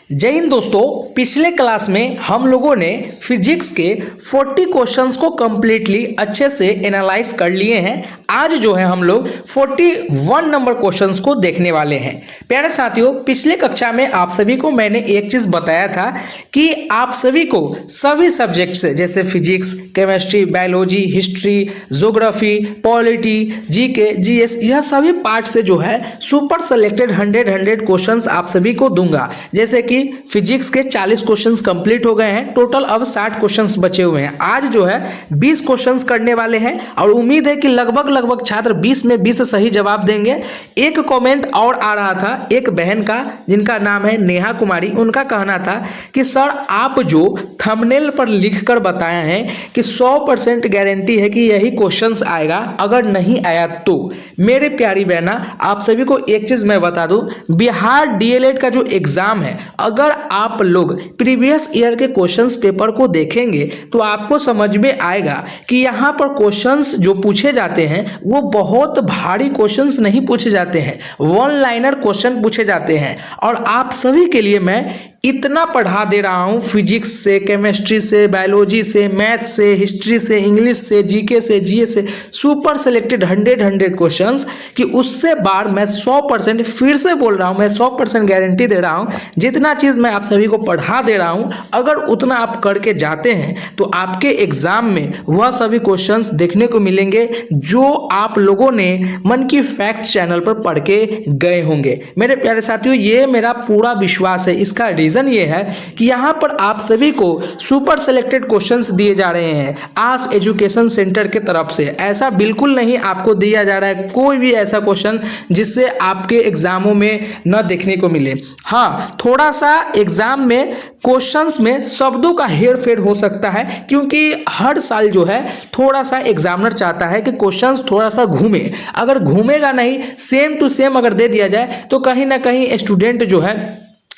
जय हिंद दोस्तों। पिछले क्लास में हम लोगों ने फिजिक्स के 40 क्वेश्चंस को कंप्लीटली अच्छे से एनालाइज कर लिए हैं। आज जो है हम लोग 41 नंबर क्वेश्चंस को देखने वाले हैं। प्यारे साथियों, पिछले कक्षा में आप सभी को मैंने एक चीज बताया था कि आप सभी को सभी सब्जेक्ट से जैसे physics, chemistry, biology, history, geography, polity, GK, GS, यह सभी पार्ट से जो है सुपर सेलेक्टेड 100 क्वेश्चंस आप सभी को दूंगा। जैसे कि फिजिक्स के 40 क्वेश्चंस कंप्लीट हो गए हैं, टोटल अब 60 क्वेश्चंस बचे हुए हैं। आज जो है 20 क्वेश्चंस करने वाले हैं और उम्मीद है कि लगभग छात्र 20 में 20 सही जवाब देंगे। एक कमेंट और आ रहा था एक बहन का जिनका नाम है नेहा कुमारी, उनका कहना था कि सर आप जो थंबनेल पर लिखकर बताए हैं कि 100% गारंटी है कि यही क्वेश्चंस आएगा, अगर नहीं आया तो। मेरे प्यारी बहना, आप सभी को एक चीज मैं बता दूं, बिहार डीएलएड का जो एग्जाम है, अगर आप लोग प्रीवियस ईयर के क्वेश्चंस पेपर को देखेंगे तो आपको समझ में आएगा कि यहाँ पर क्वेश्चंस जो पूछे जाते हैं वो बहुत भारी क्वेश्चंस नहीं पूछे जाते हैं, वन लाइनर क्वेश्चन पूछे जाते हैं। और आप सभी के लिए मैं इतना पढ़ा दे रहा हूं, फिजिक्स से, केमिस्ट्री से, बायोलॉजी से, मैथ से, हिस्ट्री से, इंग्लिश से, जीके से, जीएस से, सुपर सेलेक्टेड 100 क्वेश्चंस कि उससे बार मैं 100% फिर से बोल रहा हूं, मैं 100% गारंटी दे रहा हूं। जितना चीज मैं आप सभी को पढ़ा दे रहा हूं, अगर उतना आप करके जाते हैं तो आपके एग्जाम में वह सभी क्वेश्चंस देखने को मिलेंगे जो आप लोगों ने मन की फैक्ट चैनल पर पढ़ के गए होंगे। मेरे प्यारे साथियों, ये मेरा पूरा विश्वास है। इसका रीजन ये है कि यहां पर आप सभी को सुपर सेलेक्टेड क्वेश्चंस दिए जा रहे हैं आस एजुकेशन सेंटर के तरफ से। ऐसा बिल्कुल नहीं आपको दिया जा रहा है कोई भी ऐसा क्वेश्चन जिससे आपके एग्जामों में न देखने को मिले। हाँ, थोड़ा सा एग्जाम में क्वेश्चंस में शब्दों का हेर फेर हो सकता है, क्योंकि हर साल जो है थोड़ा सा एग्जामिनर चाहता है कि क्वेश्चंस थोड़ा सा घूमे। अगर घूमेगा नहीं, सेम टू सेम अगर दे दिया जाए तो कहीं ना कहीं स्टूडेंट जो है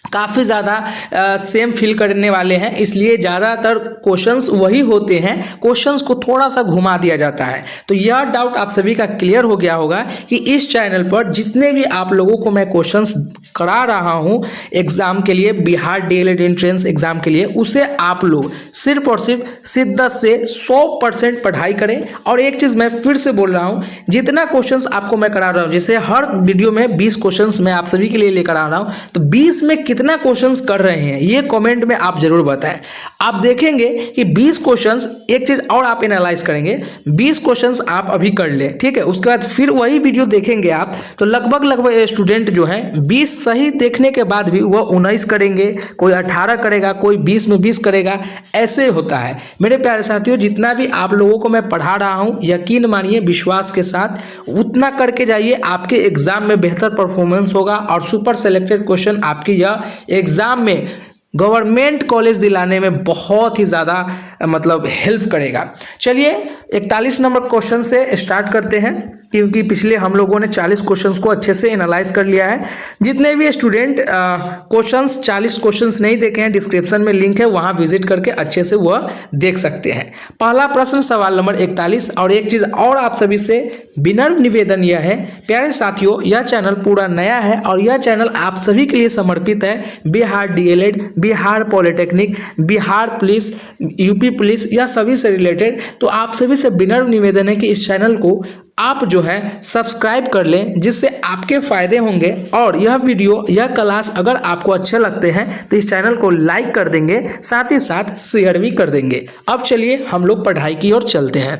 काफ़ी ज़्यादा सेम फील करने वाले हैं। इसलिए ज़्यादातर क्वेश्चंस वही होते हैं, क्वेश्चंस को थोड़ा सा घुमा दिया जाता है। तो यह डाउट आप सभी का क्लियर हो गया होगा कि इस चैनल पर जितने भी आप लोगों को मैं क्वेश्चंस करा रहा हूं एग्जाम के लिए, बिहार डीएलएड एंट्रेंस एग्जाम के लिए, उसे आप लोग सिर्फ और सिर्फ शिद्दत से 100% पढ़ाई करें। और एक चीज़ मैं फिर से बोल रहा हूँ, जितना क्वेश्चंस आपको मैं करा रहा हूँ, जैसे हर वीडियो में 20 क्वेश्चंस मैं आप सभी के लिए लेकर आ रहा हूँ, तो 20 में कितना क्वेश्चंस कर रहे हैं ये कमेंट में आप जरूर बताएं। आप देखेंगे कि 20 क्वेश्चंस, एक चीज और आप एनालाइज करेंगे, 20 क्वेश्चंस आप अभी कर ले, ठीक है, उसके बाद फिर वही वीडियो देखेंगे आप, तो लगभग स्टूडेंट जो है 20 सही देखने के बाद भी वह 19 करेंगे, कोई 18 करेगा, कोई 20 में 20 करेगा, ऐसे होता है। मेरे प्यारे साथियों, जितना भी आप लोगों को मैं पढ़ा रहा हूं, यकीन मानिए विश्वास के साथ उतना करके जाइए, आपके एग्जाम में बेहतर परफॉर्मेंस होगा और सुपर सेलेक्टेड क्वेश्चन आपकी यह एग्जाम में गवर्नमेंट कॉलेज दिलाने में बहुत ही ज़्यादा हेल्प करेगा। चलिए 41 नंबर क्वेश्चन से स्टार्ट करते हैं, क्योंकि पिछले हम लोगों ने 40 क्वेश्चंस को अच्छे से एनालाइज कर लिया है। जितने भी स्टूडेंट क्वेश्चंस 40 क्वेश्चंस नहीं देखे हैं, डिस्क्रिप्शन में लिंक है, वहां विजिट करके अच्छे से वह देख सकते हैं। पहला प्रश्न सवाल नंबर 41। और एक चीज और आप सभी से विनम्र निवेदन यह है, प्यारे साथियों, यह चैनल पूरा नया है और यह चैनल आप सभी के लिए समर्पित है। Bihar DElEd, Bihar polytechnic, Bihar police, UP police, यह सभी से रिलेटेड। तो आप सभी से विनम्र निवेदन है कि इस चैनल को आप जो है सब्सक्राइब कर लें, जिससे आपके फायदे होंगे। और यह वीडियो, यह क्लास अगर आपको अच्छे लगते हैं तो इस चैनल को लाइक कर देंगे, साथ ही साथ शेयर भी कर देंगे। अब चलिए हम लोग पढ़ाई की ओर चलते हैं।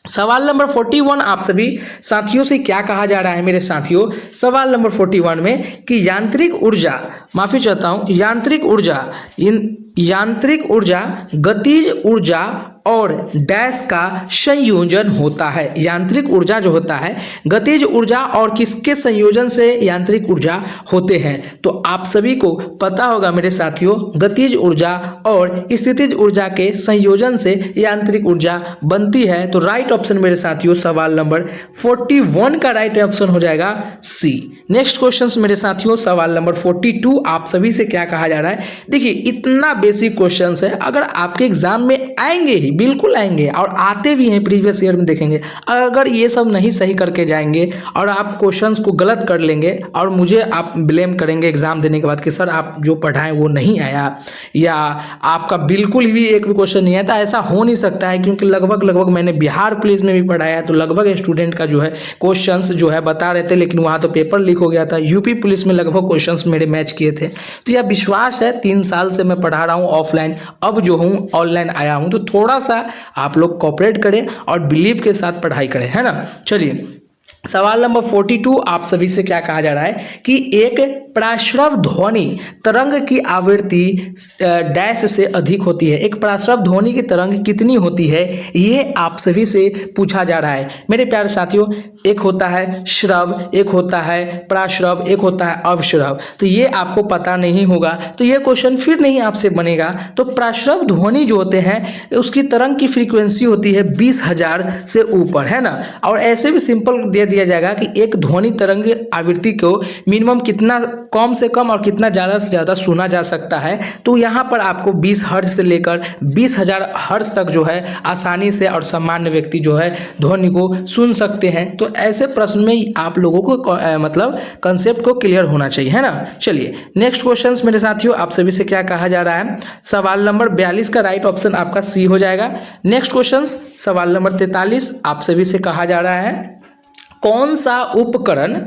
सवाल नंबर 41 आप सभी साथियों से क्या कहा जा रहा है मेरे साथियों? सवाल नंबर 41 में कि यांत्रिक ऊर्जा, माफी चाहता हूं, यांत्रिक ऊर्जा गतिज ऊर्जा और डैश का संयोजन होता है। यांत्रिक ऊर्जा जो होता है गतिज ऊर्जा और किसके संयोजन से यांत्रिक ऊर्जा होते हैं? तो आप सभी को पता होगा मेरे साथियों, गतिज ऊर्जा और स्थितिज ऊर्जा के संयोजन से यांत्रिक ऊर्जा बनती है। तो राइट ऑप्शन मेरे साथियों सवाल नंबर 41 का राइट ऑप्शन हो जाएगा सी। नेक्स्ट क्वेश्चन मेरे साथियों सवाल नंबर 42 आप सभी से क्या कहा जा रहा है? देखिए, इतना बेसिक क्वेश्चन है, अगर आपके एग्जाम में आएंगे ही, बिल्कुल आएंगे और आते भी हैं, प्रीवियस ईयर में देखेंगे। अगर ये सब नहीं सही करके जाएंगे और आप क्वेश्चंस को गलत कर लेंगे और मुझे आप ब्लेम करेंगे एग्जाम देने के बाद कि सर आप जो पढ़ाएं वो नहीं आया या आपका बिल्कुल भी एक भी क्वेश्चन नहीं आया, तो ऐसा हो नहीं सकता है। क्योंकि लगभग मैंने बिहार पुलिस में भी पढ़ाया तो लगभग स्टूडेंट का जो है क्वेश्चंस जो है बता रहे थे, लेकिन वहाँ तो पेपर लीक हो गया था। यूपी पुलिस में लगभग क्वेश्चंस मेरे मैच किए थे। तो यह विश्वास है, 3 साल से मैं पढ़ा रहा हूँ ऑफलाइन, अब जो हूँ ऑनलाइन आया हूँ, तो थोड़ा सा आप लोग कोऑपरेट करें और बिलीव के साथ पढ़ाई करें, है ना। चलिए सवाल नंबर 42 आप सभी से क्या कहा जा रहा है कि एक प्राश्रव ध्वनि तरंग की आवृत्ति डैश से अधिक होती है। एक प्राश्रव ध्वनि की तरंग कितनी होती है, ये आप सभी से पूछा जा रहा है मेरे प्यारे साथियों। एक होता है श्रव, एक होता है प्राश्रव, एक होता है अवश्रव। तो ये आपको पता नहीं होगा तो ये क्वेश्चन फिर नहीं आपसे बनेगा। तो प्राश्रव ध्वनि जो होते हैं उसकी तरंग की फ्रीक्वेंसी होती है 20,000 से ऊपर, है ना। और ऐसे भी सिंपल दे दिया जाएगा कि एक ध्वनि तरंग आवृत्ति को मिनिमम कितना कम से कम और कितना ज़्यादा से ज़्यादा सुना जा सकता है। तो यहाँ पर आपको 20 हर्ट्ज से लेकर 20,000 हर्ट्ज तक जो है आसानी से और सामान्य व्यक्ति जो है ध्वनि को सुन सकते हैं। तो ऐसे प्रश्न में आप लोगों को मतलब कंसेप्ट को क्लियर होना चाहिए, है ना। चलिए नेक्स्ट क्वेश्चन मेरे साथियों आप सभी से क्या कहा जा रहा है। सवाल नंबर 42 का राइट ऑप्शन आपका सी हो जाएगा। नेक्स्ट क्वेश्चन सवाल नंबर 43 आप सभी से कहा जा रहा है कौन सा उपकरण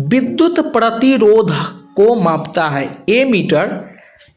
विद्युत प्रतिरोध को मापता है। ए मीटर,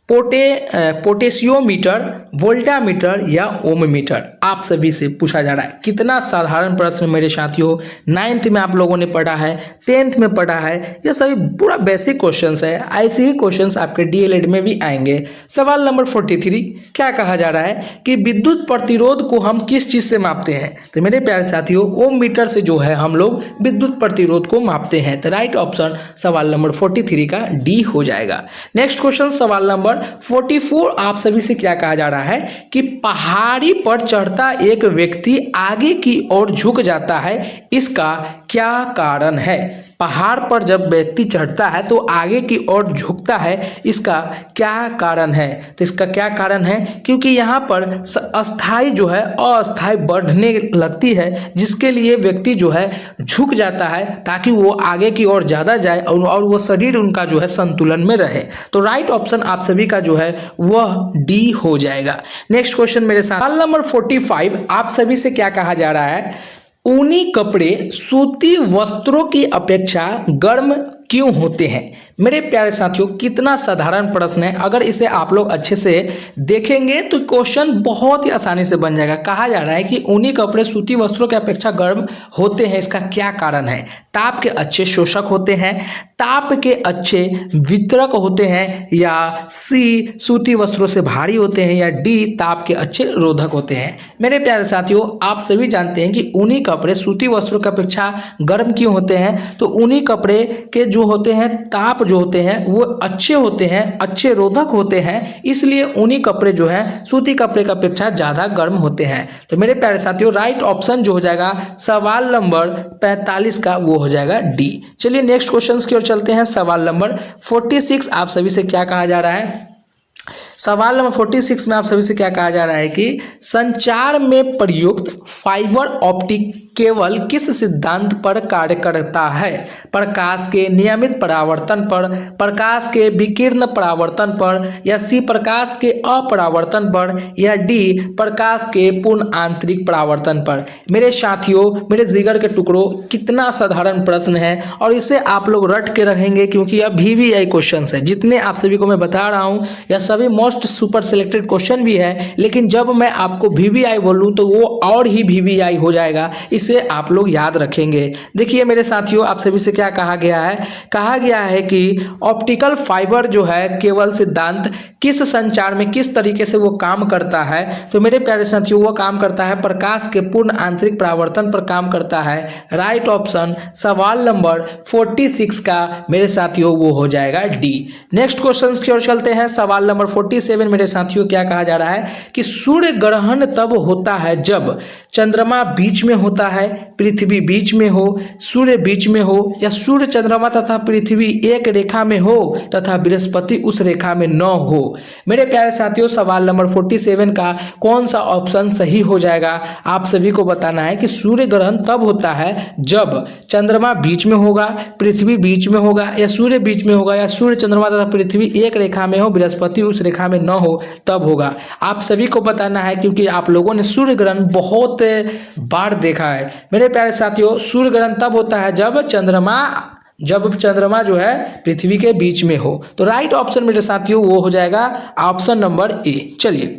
पोटेशियोमीटर, वोल्टामीटर या ओम मीटर। आप सभी से पूछा जा रहा है। कितना साधारण प्रश्न मेरे साथियों, 9th में आप लोगों ने पढ़ा है, 10th में पढ़ा है, ये सभी पूरा बेसिक क्वेश्चंस है। ऐसे ही क्वेश्चंस आपके डीएलएड में भी आएंगे। सवाल नंबर 43 क्या कहा जा रहा है कि विद्युत प्रतिरोध को हम किस चीज से मापते हैं। तो मेरे प्यारे साथियों ओम मीटर से जो है हम लोग विद्युत प्रतिरोध को मापते हैं। तो राइट ऑप्शन सवाल नंबर 43 का डी हो जाएगा। नेक्स्ट क्वेश्चन सवाल नंबर 44 आप सभी से क्या कहा जा रहा है कि पहाड़ी पर चढ़ता एक व्यक्ति आगे की ओर झुक जाता है, इसका क्या कारण है। पहाड़ पर जब व्यक्ति चढ़ता है तो आगे की ओर झुकता है, इसका क्या कारण है। तो इसका क्या कारण है क्योंकि यहाँ पर अस्थाई जो है अस्थाई बढ़ने लगती है, जिसके लिए व्यक्ति जो है झुक जाता है ताकि वो आगे की ओर ज़्यादा जाए और वो शरीर उनका जो है संतुलन में रहे। तो राइट ऑप्शन आप सभी का जो है वह डी हो जाएगा। नेक्स्ट क्वेश्चन मेरे साथ सवाल नंबर 45 आप सभी से क्या कहा जा रहा है ऊनी कपड़े सूती वस्त्रों की अपेक्षा गर्म क्यों होते हैं। मेरे प्यारे साथियों कितना साधारण प्रश्न है, अगर इसे आप लोग अच्छे से देखेंगे तो क्वेश्चन बहुत ही आसानी से बन जाएगा। कहा जा रहा है कि ऊनी कपड़े सूती वस्त्रों की अपेक्षा गर्म होते हैं, इसका क्या कारण है। ताप के अच्छे शोषक होते हैं, ताप के अच्छे वितरक होते हैं, या सी सूती वस्त्रों से भारी होते हैं, या डी ताप के अच्छे रोधक होते हैं। मेरे प्यारे साथियों आप सभी जानते हैं कि ऊनी कपड़े सूती वस्त्रों की अपेक्षा गर्म क्यों होते हैं। तो ऊनी कपड़े के जो होते हैं ताप जो होते हैं वो अच्छे होते हैं, अच्छे रोधक होते हैं, इसलिए ऊनी कपड़े जो है सूती कपड़े की अपेक्षा ज्यादा गर्म होते हैं। तो मेरे प्यारे साथियों राइट ऑप्शन जो हो जाएगा सवाल नंबर 45 का वो हो जाएगा डी। चलिए नेक्स्ट क्वेश्चन की ओर चलते हैं। सवाल नंबर 46 आप सभी से क्या कहा जा रहा है। सवाल नंबर 46 में आप सभी से क्या कहा जा रहा है कि संचार में प्रयुक्त फाइबर ऑप्टिक केबल किस सिद्धांत पर कार्य करता है। प्रकाश के नियमित परावर्तन पर, प्रकाश के विकिरण परावर्तन पर, या सी प्रकाश के अपरावर्तन पर, या डी प्रकाश के पूर्ण आंतरिक परावर्तन पर। मेरे साथियों मेरे जिगर के टुकड़ों कितना साधारण प्रश्न है और इसे आप लोग रट के रखेंगे क्योंकि यह VVI क्वेश्चन है। जितने आप सभी को मैं बता रहा हूँ यह सभी मोस्ट सुपर सिलेक्टेड क्वेश्चन भी है, लेकिन जब मैं आपको VVI बोलूँ तो वो और ही VVI हो जाएगा, इसे आप लोग याद रखेंगे। देखिए मेरे साथियों आप सभी से क्या कहा गया है, कहा गया है कि ऑप्टिकल फाइबर जो है केवल सिद्धांत किस संचार में किस तरीके से वो काम करता है। तो मेरे प्यारे साथियों वो काम करता है प्रकाश के पूर्ण आंतरिक परावर्तन पर काम करता है। राइट ऑप्शन सवाल नंबर 46 का मेरे साथियों वो हो जाएगा डी। नेक्स्ट क्वेश्चन की ओर चलते हैं। सवाल नंबर 47 मेरे साथियों क्या कहा जा रहा है कि सूर्य ग्रहण तब होता है जब चंद्रमा बीच में होता है, पृथ्वी बीच में हो, सूर्य बीच में हो, या सूर्य चंद्रमा तथा पृथ्वी एक रेखा में हो तथा बृहस्पति उस रेखा में न हो। मेरे प्यारे साथियों, सवाल नंबर 47 का कौन सा ऑप्शन सही हो जाएगा आप सभी को बताना है कि सूर्य ग्रहण तब होता है जब चंद्रमा बीच में होगा, पृथ्वी बीच में होगा, या सूर्य बीच में होगा, या सूर्य चंद्रमा तथा पृथ्वी एक रेखा में हो, बृहस्पति उस रेखा में न हो, तब होगा। आप सभी को बताना है क्योंकि आप लोगों ने सूर्य ग्रहण बहुत बार देखा है। मेरे प्यारे साथियों, सूर्य ग्रहण तब होता है जब चंद्रमा जो है पृथ्वी के बीच में हो। तो राइट ऑप्शन मेरे साथियों वो हो जाएगा ऑप्शन नंबर ए। चलिए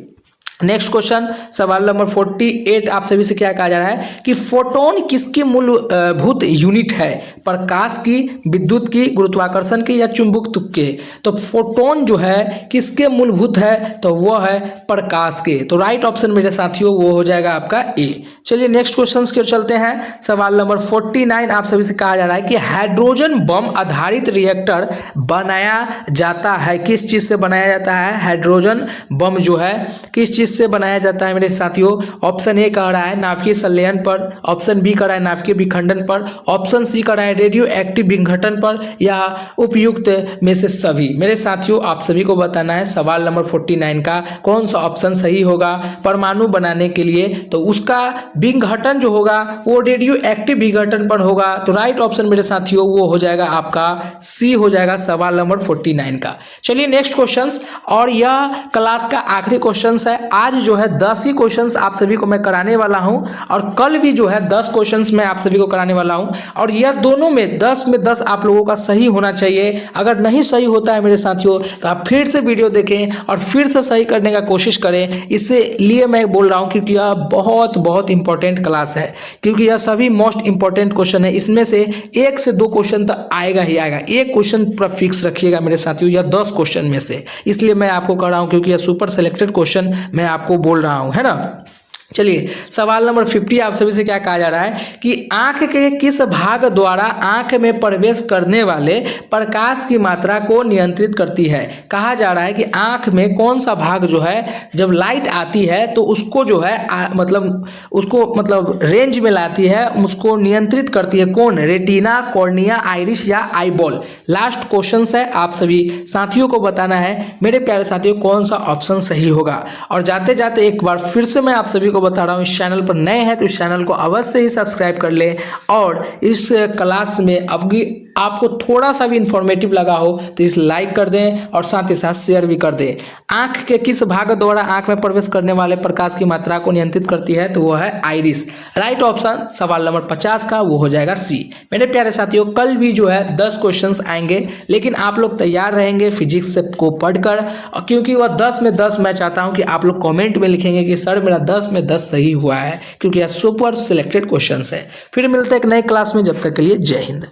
नेक्स्ट क्वेश्चन, सवाल नंबर 48 आप सभी से क्या कहा जा रहा है कि फोटोन किसकी मूलभूत यूनिट है? प्रकाश की, विद्युत की, गुरुत्वाकर्षण की, या चुंबकत्व के? तो फोटोन जो है किसके मूलभूत है? तो वह है प्रकाश के। तो राइट ऑप्शन मेरे साथियों वो हो जाएगा आपका ए। चलिए नेक्स्ट क्वेश्चन की ओर चलते हैं। सवाल नंबर 49 आप सभी से कहा जा रहा है कि हाइड्रोजन बम आधारित रिएक्टर बनाया जाता है, किस चीज से बनाया जाता है? हाइड्रोजन बम जो है किस चीज से बनाया जाता है मेरे साथियों? ऑप्शन ए कह रहा है नाभिकीय संलयन पर, ऑप्शन बी कह रहा है नाभिकीय विखंडन पर, ऑप्शन सी कह रहा है रेडियो एक्टिव विघटन पर, या उपयुक्त में से सभी। मेरे साथियों आप सभी को बताना है सवाल नंबर 49 का कौन सा ऑप्शन सही होगा परमाणु बनाने के लिए। तो उसका विघटन जो होगा वो रेडियो एक्टिव विघटन पर होगा। तो राइट ऑप्शन मेरे साथियों वो हो जाएगा आपका सी हो जाएगा सवाल नंबर 49 का। चलिए नेक्स्ट क्वेश्चन, और यह क्लास का आखिरी क्वेश्चन है। आज जो है 10 ही क्वेश्चंस आप सभी को मैं कराने वाला हूं, और कल भी जो है 10 क्वेश्चंस मैं आप सभी को कराने वाला हूं, और यह दोनों में 10 में 10 आप लोगों का सही होना चाहिए। अगर नहीं सही होता है मेरे साथियों तो आप फिर से वीडियो देखें और फिर से सही करने का कोशिश करें। इसलिए मैं बोल रहा हूं क्योंकि यह बहुत बहुत इंपॉर्टेंट क्लास है, क्योंकि यह सभी मोस्ट इंपॉर्टेंट क्वेश्चन है। इसमें से 1 से 2 क्वेश्चन तो आएगा ही आएगा। एक क्वेश्चन पूरा फिक्स रखिएगा मेरे साथियों, यह 10 क्वेश्चन में से। इसलिए मैं आपको कह रहा हूं क्योंकि यह सुपर सिलेक्टेड क्वेश्चन मैं आपको बोल रहा हूं, है ना। चलिए सवाल नंबर 50 आप सभी से क्या कहा जा रहा है कि आंख के किस भाग द्वारा आंख में प्रवेश करने वाले प्रकाश की मात्रा को नियंत्रित करती है? कहा जा रहा है कि आंख में कौन सा भाग जो है जब लाइट आती है तो उसको जो है मतलब रेंज में लाती है, उसको नियंत्रित करती है कौन? रेटिना, कॉर्निया, आइरिस या आईबॉल? लास्ट क्वेश्चन है, आप सभी साथियों को बताना है मेरे प्यारे साथियों कौन सा ऑप्शन सही होगा। और जाते जाते एक बार फिर से मैं आप सभी बता रहा हूं, इस चैनल पर नए हैं तो इस चैनल को अवश्य ही सब्सक्राइब कर लें, और इस क्लास में आपको थोड़ा सा भी इंफॉर्मेटिव लगा हो तो इस लाइक कर दें और साथ ही साथ शेयर भी कर दें। आंख के किस भाग द्वारा आंख में प्रवेश करने वाले प्रकाश की मात्रा को नियंत्रित करती है? तो वो है आइरिस। राइट ऑप्शन सवाल नंबर 50 का वो हो जाएगा सी। मेरे प्यारे साथियों कल भी जो है 10 क्वेश्चंस आएंगे, लेकिन आप लोग तैयार रहेंगे फिजिक्स को पढ़कर, क्योंकि वह 10 में 10 मैं चाहता हूं कि आप लोग कॉमेंट में लिखेंगे कि सर मेरा 10 में 10 सही हुआ है, क्योंकि यह सुपर सिलेक्टेड क्वेश्चन है। फिर मिलते हैं एक नए क्लास में, जब तक के लिए जय हिंद।